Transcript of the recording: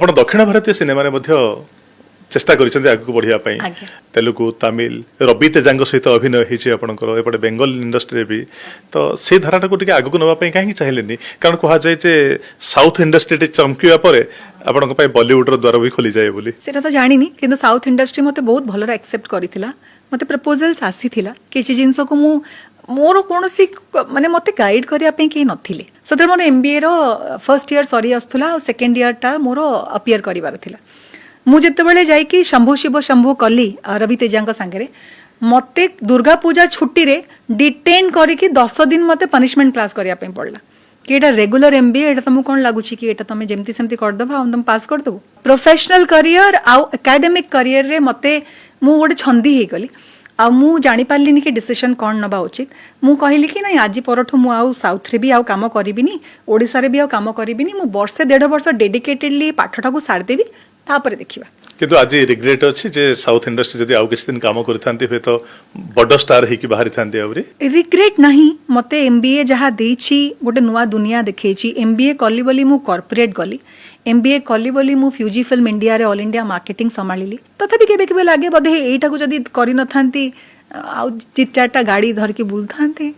ଆପଣ ଦକ୍ଷିଣ ଭାରତୀୟ ସିନେମାରେ ମଧ୍ୟ ଚେଷ୍ଟା କରିଛନ୍ତି ଆଗକୁ ବଢିବା ପାଇଁ ତେଲୁଗୁ ତାମିଲ ରବି ତେଜାଙ୍କ ସହିତ ଅଭିନୟ ହେଇଛି ଆପଣଙ୍କର ଏପଟେ ବେଙ୍ଗଲ ଇଣ୍ଡଷ୍ଟ୍ରିରେ ବି ତ ସେ ଧାରାଟାକୁ ଟିକେ ଆଗକୁ ନେବା ପାଇଁ କାହିଁକି ଚାହିଁଲେନି କାରଣ କୁହାଯାଏ ଯେ ସାଉଥ ଇଣ୍ଡଷ୍ଟ୍ରି ଚମକିବା ପରେ ଆପଣଙ୍କ ପାଇଁ ବଲିଉଡର ଦ୍ୱାର ବି ଖୋଲିଯାଏ ବୋଲି সেটা তো জানিনি কিন্তু সাউথ ইন্ডস্ট্রি মতে বহুত ভালরে একসেপ্ট করিছিলা মতে প্রপোজালস আসিছিলা কিছু জিনিসকু মু মোর কোনসি মানে মতে গাইড করিয়া পই কে নথিলে সদর মোর এমবিए रो फर्स्ट ईयर सरी आसुला और सेकंड ईयर टा मोर अपियर करिवार थिला मु जेतेबेले जाई कि शंभु शिव शंभु कली रवि तेजांक संगे मते दुर्गा पूजा छुट्टी रे डिटेन करिकि 10 दिन मते पनिशमेंट क्लास करिया पई पड़ला कि एटा रेगुलर एमबीए एटा तुमको कोन लागुची कि एटा तुम जेमती सेमती कर दबा हम तुम पास कर दबो प्रोफेशनल करियर आ एकेडमिक करियर रे मते मु गोटे छंदी हे गली आ मु जानि पारलिनी कि डिसीजन कोन नबा उचित मु कहली कि नहीं आज परठु मु आउ साउथ रे भी आउ काम करिबिनी ओडिसा रे भी आउ काम करिबिनी मु वर्षे 1.5 वर्ष डेडिकेटेडली पाठटा को सार देबी तापर देखिबा किंतु आज रिग्रेट अछि जे साउथ इंडस्ट्री जदि आउ किछ दिन काम करथांती हे तो बड़ स्टार हे कि बाहरी थांती आवरी रिग्रेट नहीं मते एमबीए जहा देछि गोटे नुवा दुनिया देखैछि एमबीए कली बोली मु कॉर्पोरेट गली एमबीए कली बोली मु फ्यूजी फिल्म इंडिया रे ऑल इंडिया मार्केटिंग संभाळिली तथापि केबे केबे लागे बधे एटा को जदि करि नथांती आउ 4-4टा गाड़ी धर के बुलथांते